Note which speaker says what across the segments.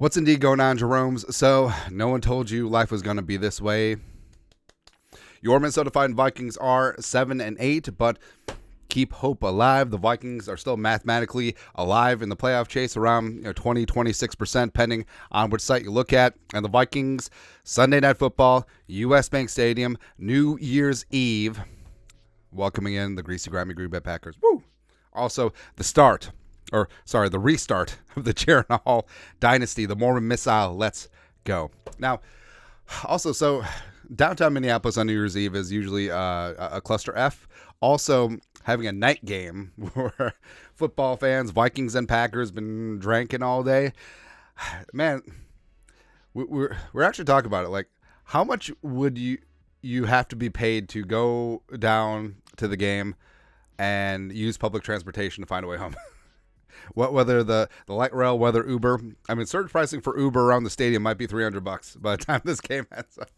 Speaker 1: What's indeed going on, Jerome's? So, no one told you life was going to be this way. Your Minnesota Vikings are 7-8, but keep hope alive. The Vikings are still mathematically alive in the playoff chase, around 20-26%, depending on which site you look at. And the Vikings, Sunday Night Football, U.S. Bank Stadium, New Year's Eve, welcoming in the Greasy, Grimy Green Bay Packers. Woo! Also, the restart of the JEROME dynasty, the Mormon missile. Let's go. Now, also, so downtown Minneapolis on New Year's Eve is usually a cluster F. Also, having a night game where football fans, Vikings and Packers, been drinking all day. Man, we're actually talking about it. Like, how much would you have to be paid to go down to the game and use public transportation to find a way home? Whether the light rail, whether Uber. I mean, surge pricing for Uber around the stadium might be $300 by the time this game ends up.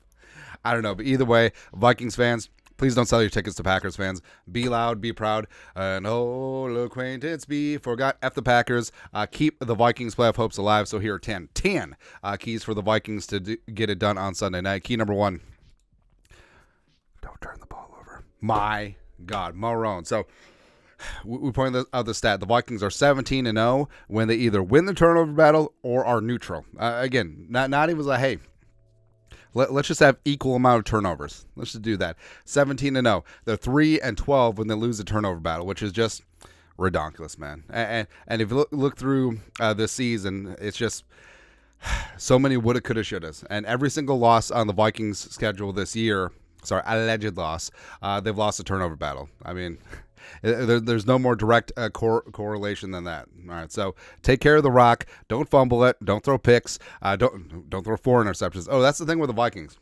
Speaker 1: I don't know, but either way, Vikings fans, please don't sell your tickets to Packers fans. Be loud, be proud, an old acquaintance be forgot. F the Packers. Keep the Vikings playoff hopes alive. So here are 10 keys for the Vikings to get it done on Sunday night. Key number 1, don't turn the ball over. My God, Marone. So we pointed out the stat. The Vikings are 17-0 when they either win the turnover battle or are neutral. Again, not even like, hey, let's just have equal amount of turnovers. Let's just do that. 17-0. They're 3-12 when they lose the turnover battle, which is just redonkulous, man. And if you look through this season, it's just so many woulda, coulda, shouldas. And every single loss on the Vikings schedule this year, alleged loss, they've lost a turnover battle. I mean, there's no more direct correlation than that. All right, so take care of the rock. Don't fumble it. Don't throw picks. Don't throw 4 interceptions. Oh, that's the thing with the Vikings.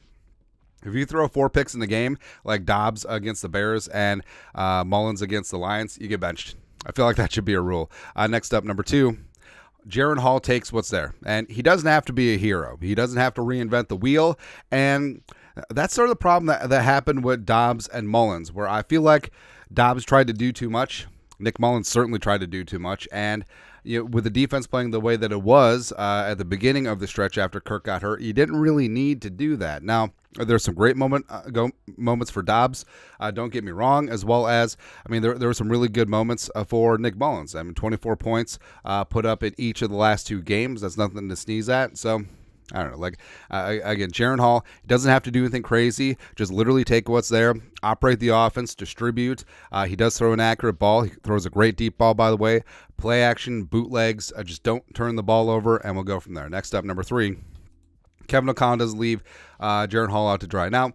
Speaker 1: If you throw 4 picks in the game, like Dobbs against the Bears and Mullins against the Lions, you get benched. I feel like that should be a rule. Next up, number 2. Jaren Hall takes what's there, and he doesn't have to be a hero. He doesn't have to reinvent the wheel, and that's sort of the problem that happened with Dobbs and Mullins, where I feel like Dobbs tried to do too much. Nick Mullins certainly tried to do too much. And with the defense playing the way that it was at the beginning of the stretch after Kirk got hurt, you didn't really need to do that. Now, there's some great moments for Dobbs, don't get me wrong, as well as, I mean, there were some really good moments for Nick Mullins. I mean, 24 points put up in each of the last 2 games. That's nothing to sneeze at. So, I don't know, like, again, Jaren Hall doesn't have to do anything crazy. Just literally take what's there, operate the offense, distribute. He does throw an accurate ball. He throws a great deep ball, by the way. Play action, bootlegs. Just don't turn the ball over, and we'll go from there. Next up, number 3. Kevin O'Connell doesn't leave Jaren Hall out to dry. Now,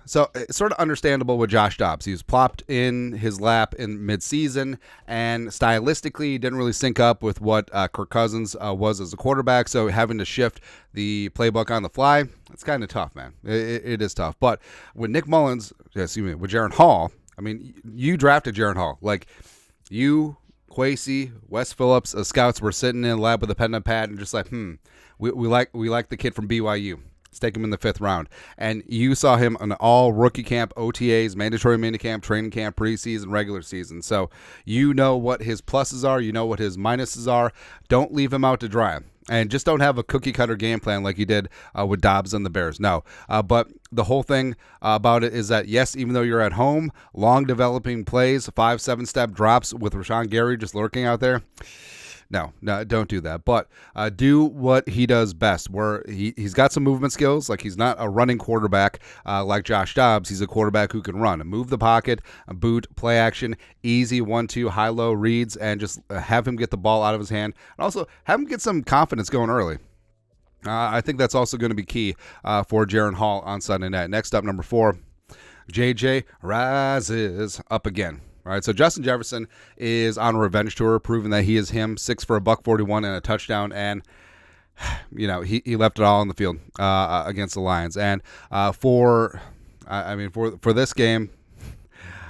Speaker 1: so it's sort of understandable with Josh Dobbs. He was plopped in his lap in midseason, and stylistically, he didn't really sync up with what Kirk Cousins was as a quarterback. So having to shift the playbook on the fly, it's kind of tough, man. It is tough. But with with Jaren Hall, I mean, you drafted Jaren Hall. Like, you, Quasey, Wes Phillips, scouts were sitting in the lab with a pen and pad and just like, we like the kid from BYU. Let's take him in the 5th round. And you saw him on all rookie camp, OTAs, mandatory minicamp, training camp, preseason, regular season. So you know what his pluses are. You know what his minuses are. Don't leave him out to dry. And just don't have a cookie-cutter game plan like you did with Dobbs and the Bears. No. But the whole thing about it is that, yes, even though you're at home, long developing plays, 5-7-step drops with Rashawn Gary just lurking out there, No, don't do that. But do what he does best, where he's got some movement skills. Like, he's not a running quarterback like Josh Dobbs. He's a quarterback who can run and move the pocket, boot, play action, easy 1-2, high-low reads, and just have him get the ball out of his hand. And also have him get some confidence going early. I think that's also going to be key for Jaren Hall on Sunday night. Next up, number 4, JJ rises up again. All right, so Justin Jefferson is on a revenge tour, proving that he is him. 6 for $141 and a touchdown, and he left it all on the field against the Lions. And for this game,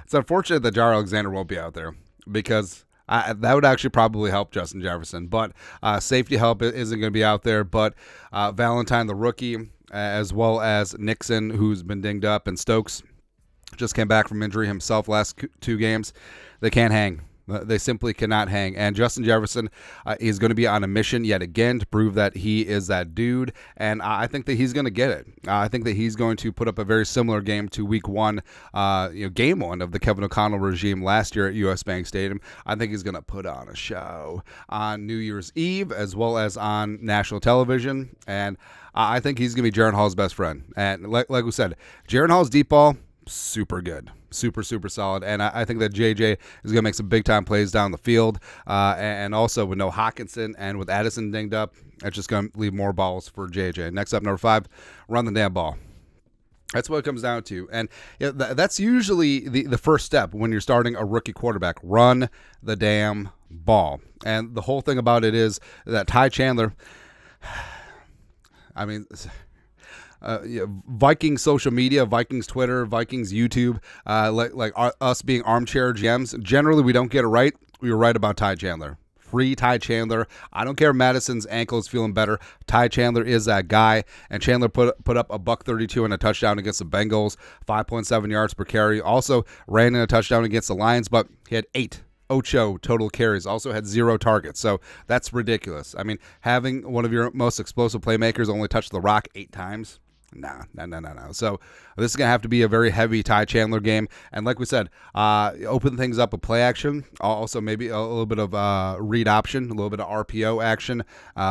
Speaker 1: it's unfortunate that Jar Alexander won't be out there, because that would actually probably help Justin Jefferson. But safety help isn't going to be out there. But Valentine, the rookie, as well as Nixon, who's been dinged up, and Stokes just came back from injury himself last 2 games. They can't hang. They simply cannot hang. And Justin Jefferson is going to be on a mission yet again to prove that he is that dude. And I think that he's going to get it. I think that he's going to put up a very similar game to week one, game one of the Kevin O'Connell regime last year at US Bank Stadium. I think he's going to put on a show on New Year's Eve as well as on national television. And I think he's going to be Jaren Hall's best friend. And like we said, Jaren Hall's deep ball, super good. Super solid. And I think that JJ is going to make some big-time plays down the field. And also with no Hawkinson and with Addison dinged up, it's just going to leave more balls for JJ. Next up, number 5, run the damn ball. That's what it comes down to. And that's usually the first step when you're starting a rookie quarterback. Run the damn ball. And the whole thing about it is that Ty Chandler, I mean, Vikings social media, Vikings Twitter, Vikings YouTube, like us being armchair GMs, generally we don't get it right. We were right about Ty Chandler. Free Ty Chandler. I don't care if Madison's ankle is feeling better. Ty Chandler is that guy. And Chandler put up a $132 and a touchdown against the Bengals, 5.7 yards per carry. Also ran in a touchdown against the Lions, but he had 8 total carries, also had 0 targets. So that's ridiculous. I mean, having one of your most explosive playmakers only touch the rock 8 times, no. So this is going to have to be a very heavy Ty Chandler game. And like we said, open things up with play action. Also maybe a little bit of read option, a little bit of RPO action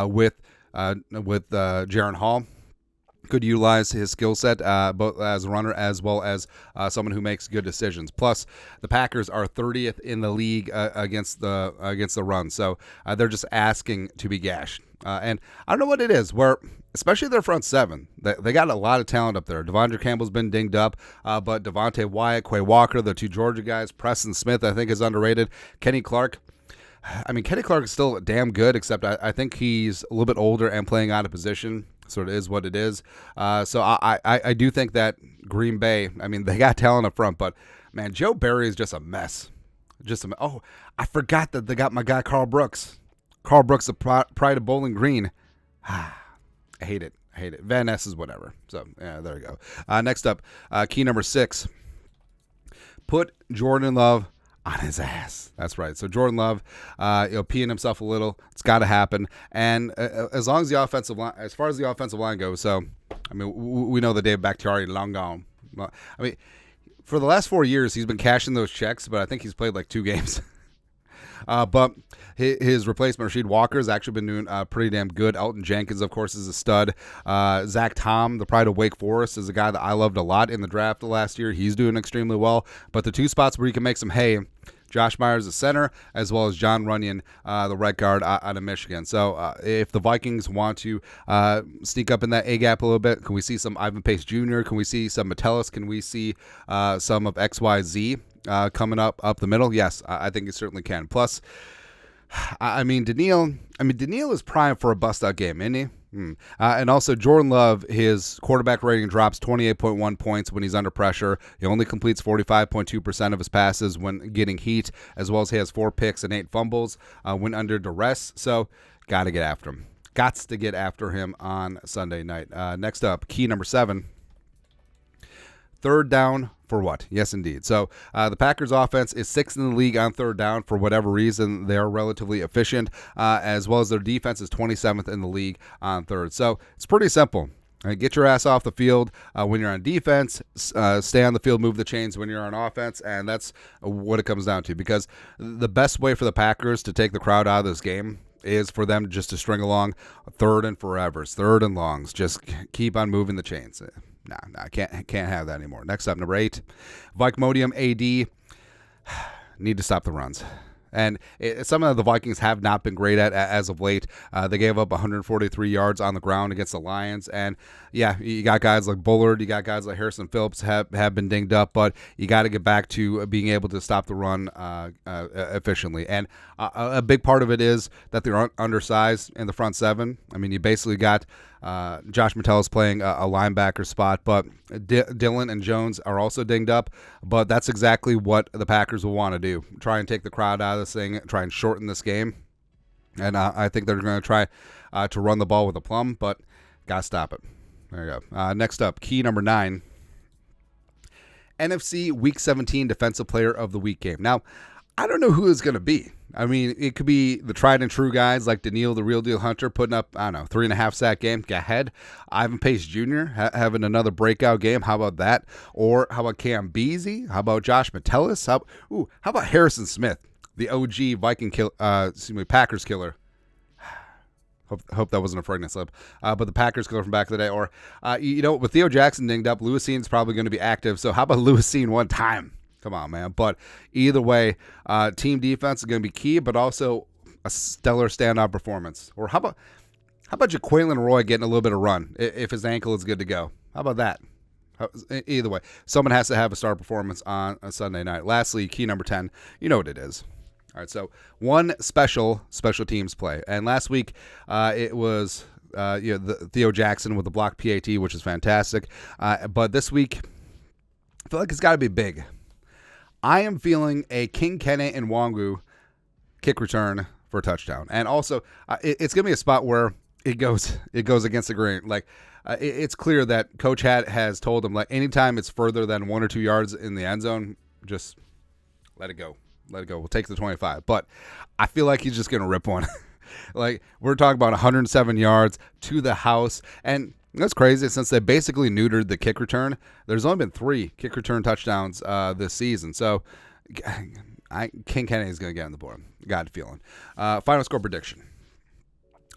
Speaker 1: with Jaren Hall. Could utilize his skill set both as a runner as well as someone who makes good decisions. Plus, the Packers are 30th in the league against the run, so they're just asking to be gashed. And I don't know what it is, where especially their front seven, they got a lot of talent up there. Devondre Campbell's been dinged up, but Devontae Wyatt, Quay Walker, the 2 Georgia guys, Preston Smith, I think is underrated. Kenny Clark. I mean, Kenny Clark is still damn good, except I think he's a little bit older and playing out of position. So it is what it is. So I do think that Green Bay, I mean, they got talent up front, but, man, Joe Barry is just a mess. Oh, I forgot that they got my guy Carl Brooks. Carl Brooks, the pride of Bowling Green. I hate it. Van Ness is whatever. So, yeah, there we go. Next up, key number 6. Put Jordan Love on his ass. That's right. So Jordan Love, peeing himself a little. It's got to happen. And as long as the offensive line, as far as the offensive line goes, so I mean, we know that Dave Bakhtiari long gone. I mean, for the last 4 years, he's been cashing those checks, but I think he's played like 2 games. But his replacement, Rasheed Walker, has actually been doing pretty damn good. Elton Jenkins, of course, is a stud. Zach Tom, the pride of Wake Forest, is a guy that I loved a lot in the draft last year. He's doing extremely well. But the 2 spots where you can make some hay, Josh Myers, the center, as well as John Runyon, the right guard out of Michigan. So if the Vikings want to sneak up in that A-gap a little bit, can we see some Ivan Pace Jr.? Can we see some Metellus? Can we see some of XYZ coming up the middle? Yes, I think it certainly can. Plus, I mean, Daniil is primed for a bust-out game, isn't he? And also, Jordan Love, his quarterback rating drops 28.1 points when he's under pressure. He only completes 45.2% of his passes when getting heat, as well as he has 4 picks and 8 fumbles when under duress. So, got to get after him. Gots to get after him on Sunday night. Next up, key number 7. 3rd down for what? Yes, indeed. So the Packers offense is 6th in the league on 3rd down. For whatever reason, they are relatively efficient, as well as their defense is 27th in the league on 3rd. So it's pretty simple. Get your ass off the field when you're on defense. Stay on the field, move the chains when you're on offense, and that's what it comes down to. Because the best way for the Packers to take the crowd out of this game is for them just to string along 3rd and forevers, 3rd and longs. Just keep on moving the chains. No, I can't have that anymore. Next up, number 8, Vikmodium AD. Need to stop the runs. And some of the Vikings have not been great at as of late. They gave up 143 yards on the ground against the Lions. And, yeah, you got guys like Bullard. You got guys like Harrison Phillips have been dinged up. But you got to get back to being able to stop the run efficiently. And a big part of it is that they're undersized in the front 7. I mean, you basically got Josh Metellus playing a linebacker spot, but Dillon and Jones are also dinged up. But that's exactly what the Packers will want to do. Try and take the crowd out of this thing, try and shorten this game. And I think they're going to try to run the ball with a plum, but got to stop it. There you go. Next up, key number 9. NFC Week 17 Defensive Player of the Week game. Now, I don't know who it's going to be. I mean, it could be the tried and true guys like Daniil, the real deal Hunter, putting up, I don't know, 3.5 sack game. Go ahead. Ivan Pace Jr. Having another breakout game. How about that? Or how about Cam Beasley? How about Josh Metellus? How about Harrison Smith, the OG Packers killer? Hope that wasn't a freudian slip. But the Packers killer from back in the day. Or, with Theo Jackson dinged up, Lewis Cine's probably going to be active. So how about Lewis Cine one time? Come on, man. But either way, team defense is going to be key, but also a stellar standout performance. Or how about Jaquelin Roy getting a little bit of run if his ankle is good to go? How about that? Either way, someone has to have a star performance on a Sunday night. Lastly, key number 10, you know what it is. All right, so one special teams play. And last week, it was the Theo Jackson with the block PAT, which is fantastic. But this week, I feel like it's got to be big. I am feeling a King Kene and Nwangu kick return for a touchdown. And also, it's going to be a spot where it goes against the grain. Like, it's clear that Coach has told him, like, anytime it's further than 1 or 2 yards in the end zone, just let it go. Let it go. We'll take the 25. But I feel like he's just going to rip one. Like, we're talking about 107 yards to the house. And that's crazy. Since they basically neutered the kick return, there's only been 3 kick return touchdowns this season. So King Kennedy is going to get on the board. Got a feeling. Final score prediction.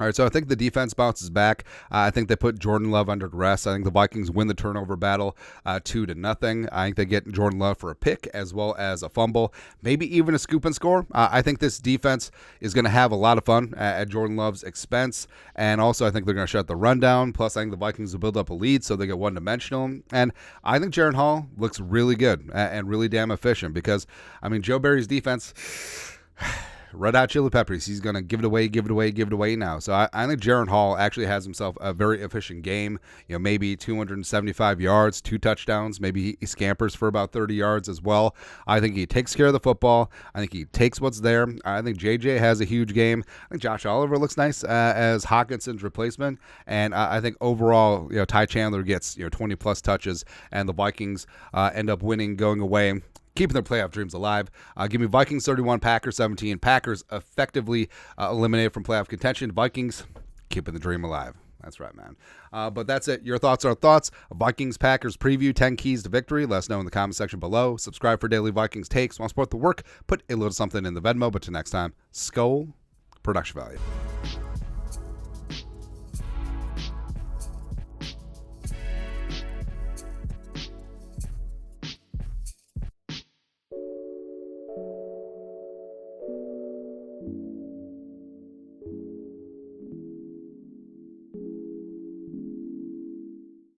Speaker 1: All right, so I think the defense bounces back. I think they put Jordan Love under duress. I think the Vikings win the turnover battle 2-0. I think they get Jordan Love for a pick as well as a fumble, maybe even a scoop and score. I think this defense is going to have a lot of fun at Jordan Love's expense, and also I think they're going to shut the run down. Plus, I think the Vikings will build up a lead so they get one-dimensional, and I think Jaren Hall looks really good and really damn efficient because, I mean, Joe Barry's defense... Red Hot Chili Peppers. He's going to give it away now. So I think Jaren Hall actually has himself a very efficient game. Maybe 275 yards, 2 touchdowns. Maybe he scampers for about 30 yards as well. I think he takes care of the football. I think he takes what's there. I think JJ has a huge game. I think Josh Oliver looks nice as Hawkinson's replacement. And I think overall, Ty Chandler gets 20-plus touches, and the Vikings end up winning, going away, keeping their playoff dreams alive. Give me Vikings 31, Packers 17. Packers effectively eliminated from playoff contention. Vikings keeping the dream alive. That's right, man. But that's it. Your thoughts are thoughts. Vikings-Packers preview, 10 keys to victory. Let us know in the comment section below. Subscribe for daily Vikings takes. Want to support the work? Put a little something in the Venmo. But till next time, Skol, production value.